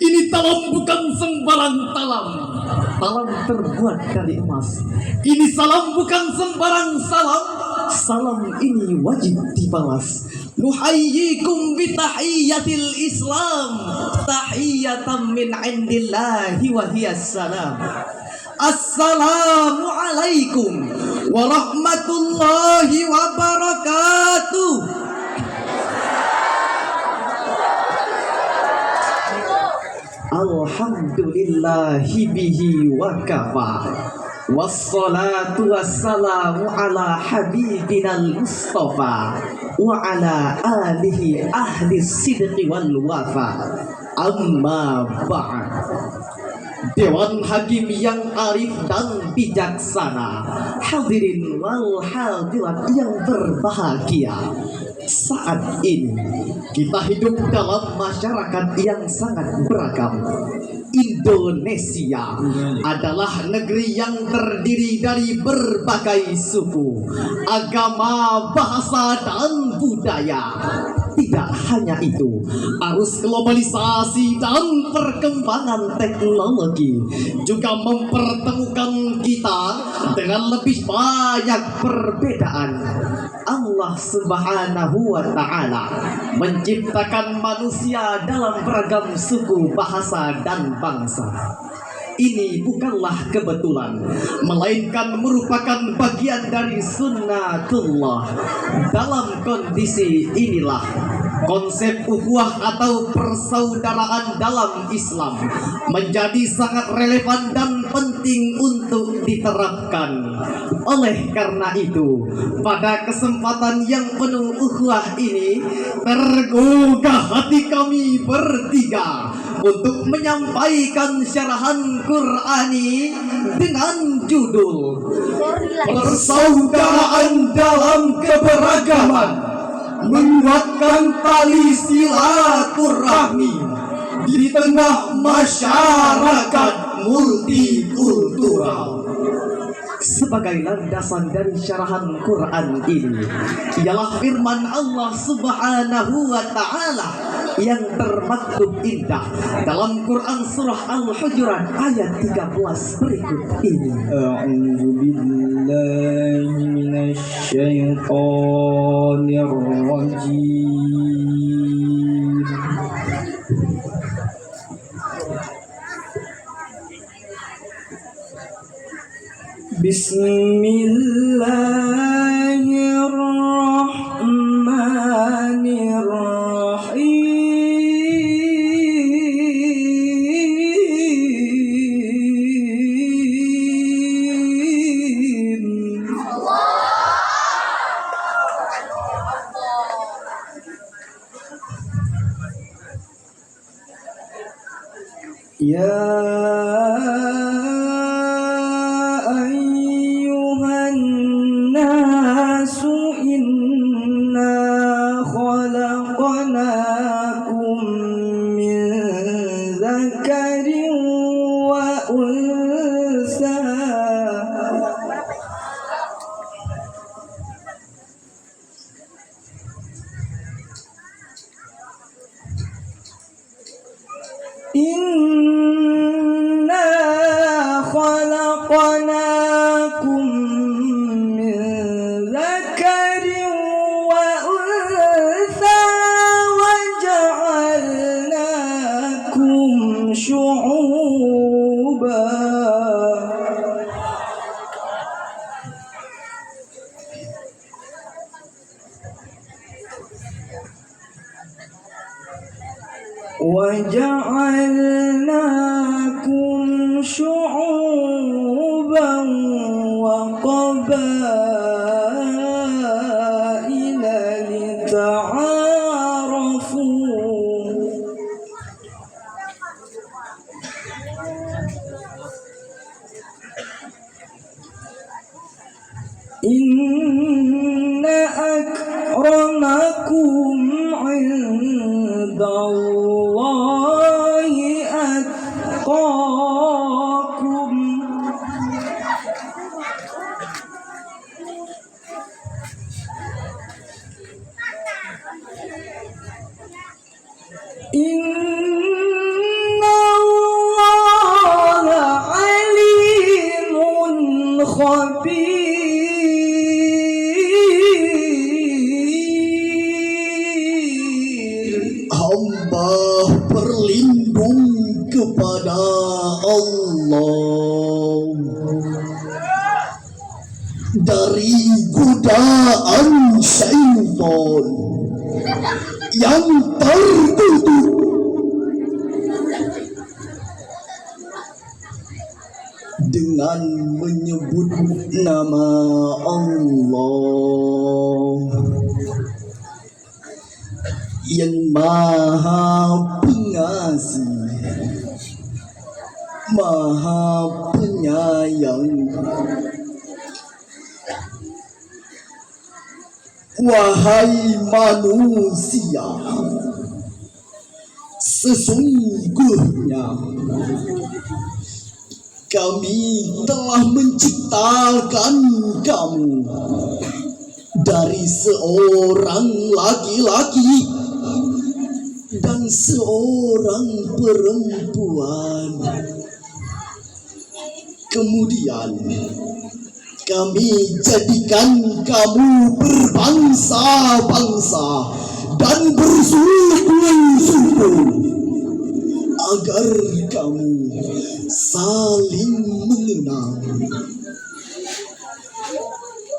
Ini talam bukan sembarang talam. Talam terbuat dari emas. Ini salam bukan sembarang salam. Salam ini wajib dibalas. Nuhayyikum bitahiyyatil Islam, tahiyatan min indillahi wa hiyas salam. Assalamu alaikum warahmatullahi wabarakatuh. Alhamdulillahi bihi wa kafa. Wassalatu wassalamu ala habibinal mustafa wa ala alihi ahli sidqi wal wafa. Amma ba'd. Dewan Hakim yang arif dan bijaksana, hadirin wal hadirat yang berbahagia. Saat ini kita hidup dalam masyarakat yang sangat beragam. Indonesia adalah negeri yang terdiri dari berbagai suku, agama, bahasa, dan budaya. Tidak hanya itu, arus globalisasi dan perkembangan teknologi juga mempertemukan kita dengan lebih banyak perbedaan. Allah Subhanahu wa Ta'ala menciptakan manusia dalam beragam suku, bahasa, dan bangsa. Ini bukanlah kebetulan, melainkan merupakan bagian dari sunnatullah. Dalam kondisi inilah konsep ukhuwah atau persaudaraan dalam Islam menjadi sangat relevan dan penting untuk diterapkan. Oleh karena itu, pada kesempatan yang penuh ukhuwah ini, tergugah hati kami bertiga untuk menyampaikan syarahan Qur'ani dengan judul Persaudaraan dalam Keberagaman, menguatkan tali silaturahmi di tengah masyarakat multikultural. Sebagai landasan dari syarahan Quran ini ialah firman Allah Subhanahu wa Ta'ala yang termaktub indah dalam Quran surah Al-Hujurat ayat 13 berikut ini. A'udzu billahi minasy syaithanir rajim. Bismillahirrahmanirrahim. Ya Inna khalaqnakum min dzakarin wa untha wa ja'alnakum syu'uba. وَجَعَلْنَاكُمْ شُعُوبًا وَقَبَائِلَ لِتَعَارَفُوا إِنَّ أَكْرَمَكُمْ عِندَ اللَّهِ أَتْقَاكُمْ khabir. Hamba berlindung kepada Allah dari godaan syaitan yang tertutup. Dengan menyebut nama Allah yang Maha Pengasih, Maha Penyayang. Wahai manusia, sesungguhnya kami telah menciptakan kamu dari seorang laki-laki dan seorang perempuan. Kemudian kami jadikan kamu berbangsa-bangsa dan bersuku-suku agar kamu saling mengenal.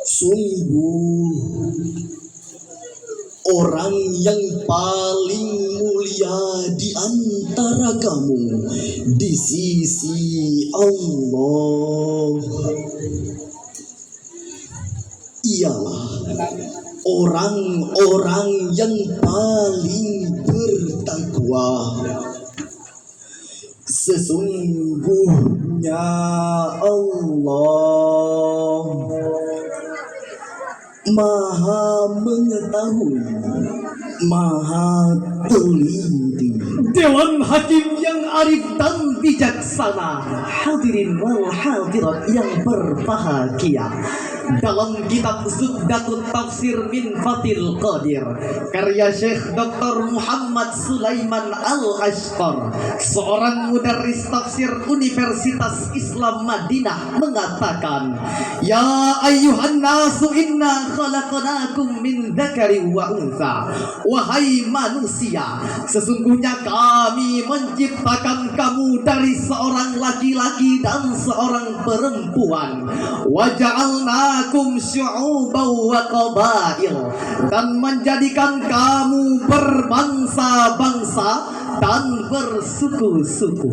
Sungguh orang yang paling mulia di antara kamu di sisi Allah ialah orang-orang yang paling bertakwa. Sesungguhnya Allah Maha mengetahui, Maha teliti. Dewan Hakim yang arif dan bijaksana, hadirin wal hadirat yang berbahagia. Dalam kitab Zubdatut Tafsir min Fathil Qadir karya Syekh Dr. Muhammad Sulaiman Al-Ashqar, seorang mudarris tafsir Universitas Islam Madinah, mengatakan, ya ayyuhan nasu inna khalaqnakum min dzakari wa untha. Wahai manusia, sesungguhnya kami menciptakan kamu dari seorang laki-laki dan seorang perempuan. Wa ja'alnakum syu'uban wa qabail, dan menjadikan kamu berbangsa-bangsa dan bersuku-suku.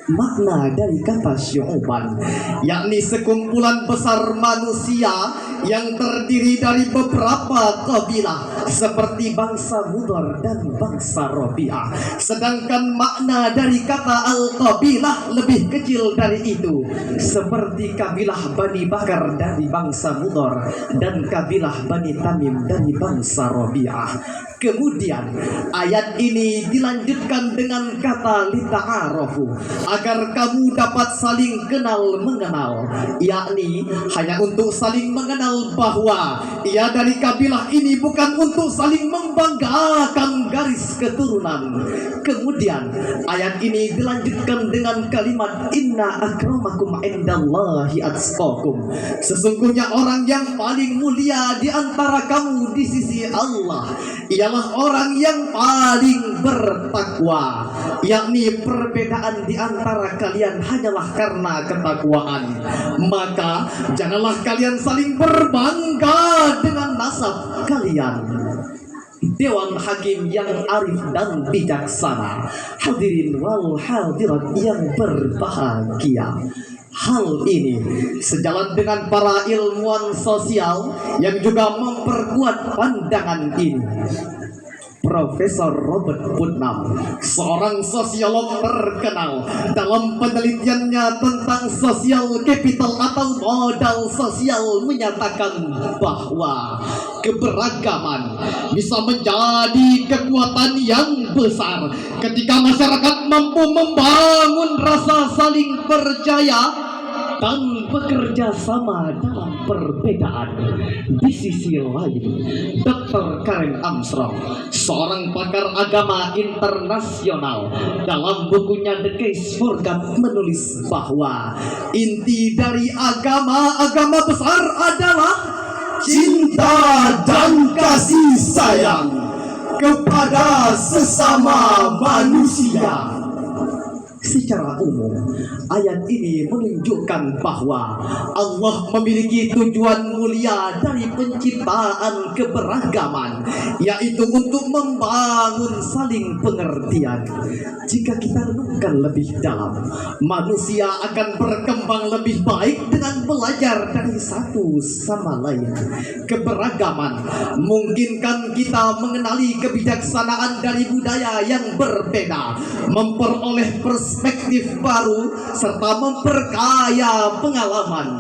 Makna dari kata syu'uban yakni sekumpulan besar manusia yang terdiri dari beberapa kabilah seperti bangsa Mudhar dan bangsa Rabi'ah. Sedangkan makna dari kata al-qabilah lebih kecil dari itu, seperti kabilah Bani Bakar dari bangsa Mudhar dan kabilah Bani Tamim dari bangsa Rabi'ah. Kemudian ayat ini dilanjutkan dengan kata lita'arafu, agar kamu dapat saling kenal mengenal, yakni hanya untuk saling mengenal bahwa ia dari kabilah ini, bukan untuk saling membanggakan garis keturunan. Kemudian ayat ini dilanjutkan dengan kalimat inna akramakum indallahi atqakum, sesungguhnya orang yang paling mulia di antara kamu di sisi Allah ialah orang yang paling bertakwa, yakni perbedaan di antara kalian hanyalah karena ketakwaan. Maka janganlah kalian saling berbangga dengan nasab kalian. Dewan Hakim yang arif dan bijaksana, hadirin wal hadirat yang berbahagia. Hal ini sejalan dengan para ilmuwan sosial yang juga memperkuat pandangan ini. Profesor Robert Putnam, seorang sosiolog terkenal, dalam penelitiannya tentang social capital atau modal sosial menyatakan bahwa keberagaman bisa menjadi kekuatan yang besar ketika masyarakat mampu membangun rasa saling percaya dan bekerja sama dalam perbedaan. Di sisi lain, Dr. Karen Armstrong, seorang pakar agama internasional, dalam bukunya The Case for God menulis bahwa inti dari agama besar adalah Cinta dan kasih sayang kepada sesama manusia. Secara umum, ayat ini menunjukkan bahwa Allah memiliki tujuan mulia dari penciptaan keberagaman, yaitu untuk membangun saling pengertian. Jika kita renungkan lebih dalam, manusia akan berkembang lebih baik dengan belajar dari satu sama lain. Keberagaman memungkinkan kita mengenali kebijaksanaan dari budaya yang berbeda, memperoleh perspektif baru, serta memperkaya pengalaman.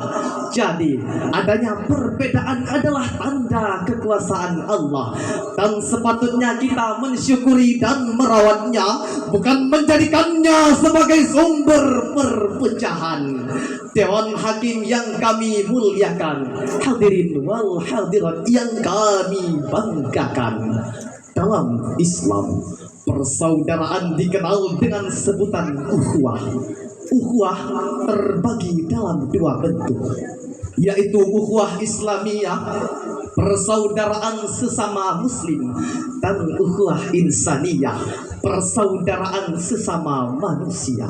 Jadi, adanya perbedaan adalah tanda kekuasaan Allah, dan sepatutnya kita mensyukuri dan merawatnya, bukan menjadikannya sebagai sumber perpecahan. Dewan Hakim yang kami muliakan, hadirin wal hadirat yang kami banggakan, dalam Islam persaudaraan dikenal dengan sebutan ukhuwah. Ukhuwah terbagi dalam dua bentuk, yaitu ukhuwah Islamiyah, persaudaraan sesama muslim, dan ukhuwah insaniyah, persaudaraan sesama manusia.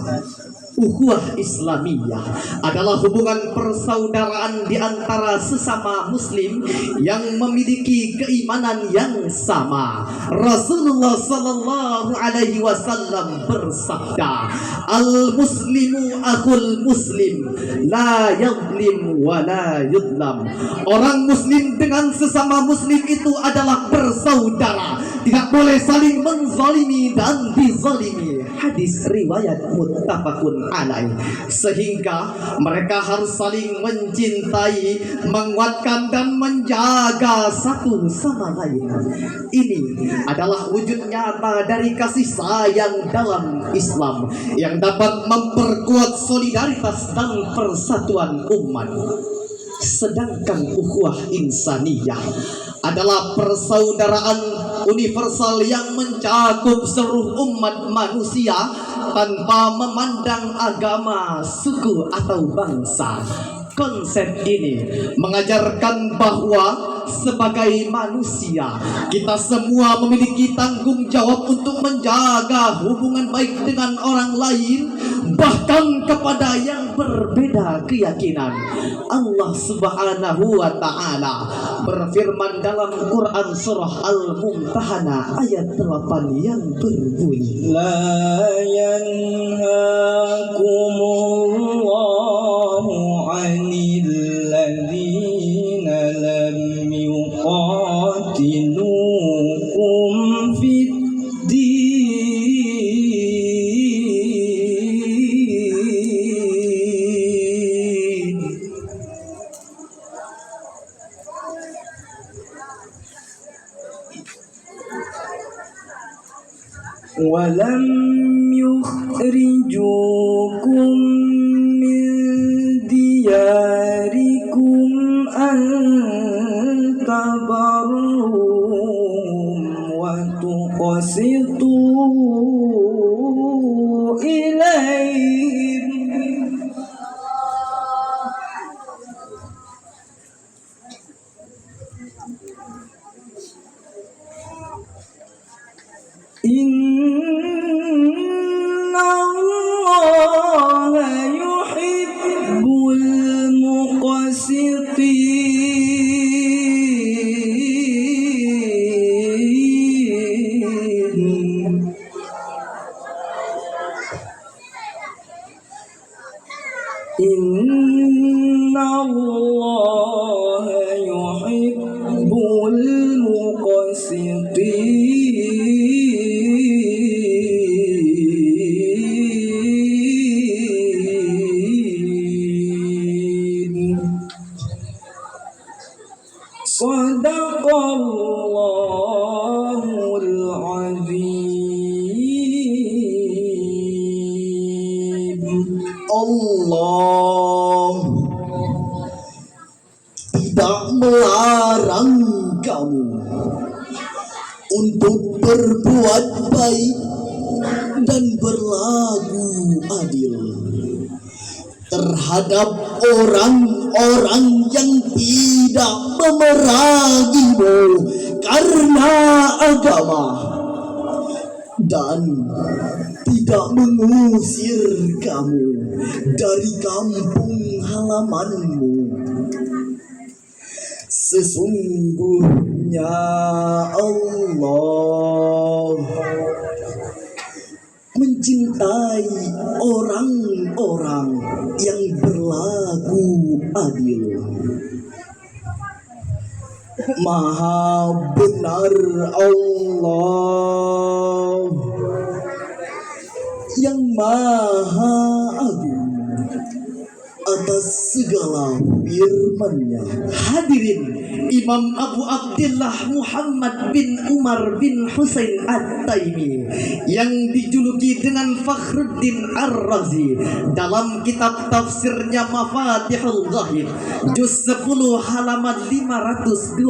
Ukhuwah Islamiyah adalah hubungan persaudaraan di antara sesama muslim yang memiliki keimanan yang sama. Rasulullah sallallahu alaihi wasallam bersabda, "Al-muslimu akhul muslim, la yadlim wa la yudlam." Orang muslim dengan sesama muslim itu adalah bersaudara, tidak boleh saling menzalimi dan dizalimi. Hadis riwayat muttafaqun alaih. Sehingga mereka harus saling mencintai, menguatkan dan menjaga satu sama lain. Ini adalah wujud nyata dari kasih sayang dalam Islam yang dapat memperkuat solidaritas dan persatuan umat. Sedangkan ukhuwah insaniyah adalah persaudaraan universal yang mencakup seluruh umat manusia tanpa memandang agama, suku, atau bangsa. Konsep ini mengajarkan bahwa sebagai manusia, kita semua memiliki tanggung jawab untuk menjaga hubungan baik dengan orang lain, bahkan kepada yang berbeda keyakinan. Allah Subhanahu wa Ta'ala berfirman dalam Quran surah Al-Mumtahanah ayat 8 yang berbunyi, لا ينهاكم الله عن الذين لم يقاتلوكم في الدين ولم يخرجوكم من دياركم أن تبروهم وتقسطوا إليهم إن الله يحب المقسطين إن الله يحب المقسطين صدق الله العظيم. Allahu tidak melarang kamu untuk berbuat baik dan berlaku adil terhadap orang-orang yang tidak memerangimu karena agama dan tidak mengusir kamu dari kampung halamanmu. Sesungguhnya Allah mencintai orang-orang yang berlaku adil. Maha benar Allah yang maha agung atas segala firman-Nya. Hadirin, Imam Abu Abdillah Muhammad bin Umar bin Husain At-Taimi yang dijuluki dengan Fakhruddin Ar-Razi dalam kitab tafsirnya Mafatihul Ghaib juz 10 halaman 520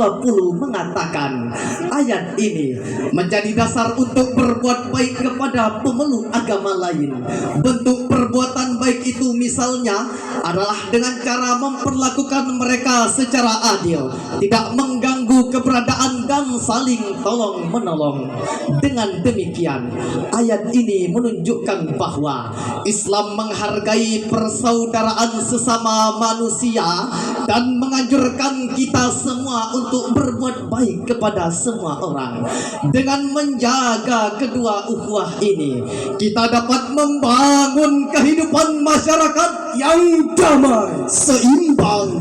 mengatakan, ayat ini menjadi dasar untuk berbuat baik kepada pemeluk agama lain. Bentuk perbuatan baik itu misalnya adalah dengan cara memperlakukan mereka secara adil, tidak mengganggu keberadaan dan saling tolong menolong. Dengan demikian, ayat ini menunjukkan bahwa Islam menghargai persaudaraan sesama manusia dan menganjurkan kita semua untuk berbuat baik kepada semua orang. Dengan menjaga kedua ukhuwah ini, kita dapat membangun kehidupan masyarakat yang damai, seimbang,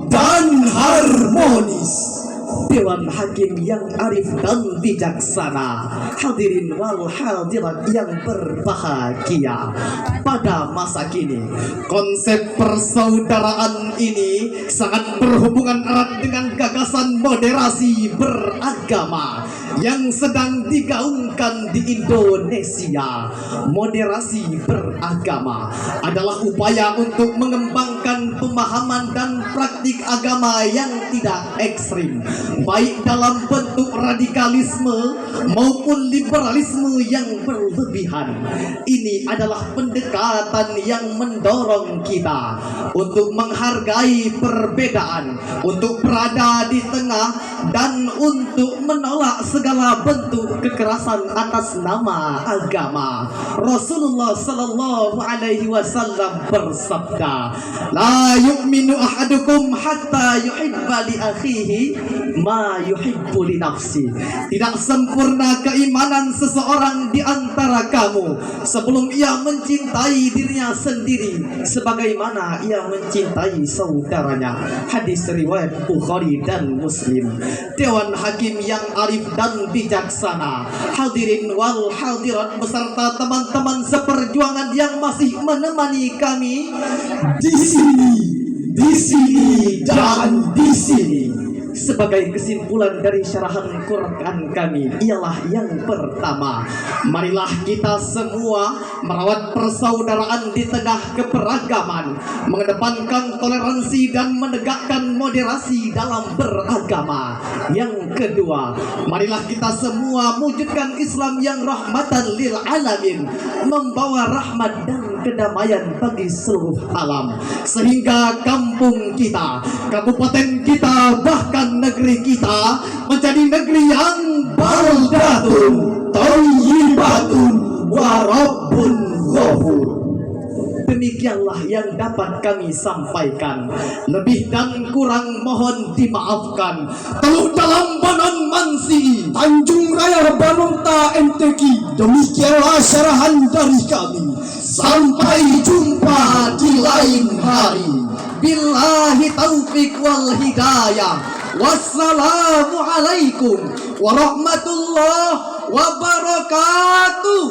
dan harmonis. Dewan Hakim yang arif dan bijaksana, hadirin wal hadirat yang berbahagia, pada masa kini konsep persaudaraan ini sangat berhubungan erat dengan gagasan moderasi beragama yang sedang digaungkan di Indonesia. Moderasi beragama adalah upaya untuk mengembangkan pemahaman dan praktik agama yang tidak ekstrim, baik dalam bentuk radikalisme maupun liberalisme yang berlebihan. Ini adalah pendekatan yang mendorong kita untuk menghargai perbedaan, untuk berada di tengah, dan untuk menolak segala bentuk kekerasan atas nama agama. Rasulullah sallallahu alaihi wasallam bersabda, "La yu'minu ahadukum hatta yuhibba li akhihi ma yuhibbu li nafsi." Tidak sempurna keimanan seseorang di antara kamu sebelum ia mencintai dirinya sendiri sebagaimana ia mencintai saudaranya. Hadis riwayat Bukhari dan Muslim. Dewan Hakim yang arif dan bijaksana, hadirin wal hadirat beserta teman-teman seperjuangan yang masih menemani kami di sini, dan di sini. Sebagai kesimpulan dari syarahan Quran kami ialah yang pertama, marilah kita semua merawat persaudaraan di tengah keberagaman, mengedepankan toleransi dan menegakkan moderasi dalam beragama. Yang kedua, marilah kita semua mewujudkan Islam yang rahmatan lil alamin, membawa rahmat dan kedamaian bagi seluruh alam, sehingga kampung kita, kabupaten kita, bahkan negeri kita menjadi negeri yang baldatun thayyibatun wa rabbun ghafur. Demikianlah yang dapat kami sampaikan. Lebih dan kurang mohon dimaafkan. Teluk Dalam Banon Mansi, Tanjung Raya Banonta MTQ. Demikianlah syarahan dari kami. Sampai jumpa di lain hari. Billahi taufik wal hidayah. Wassalamualaikum warahmatullahi wabarakatuh.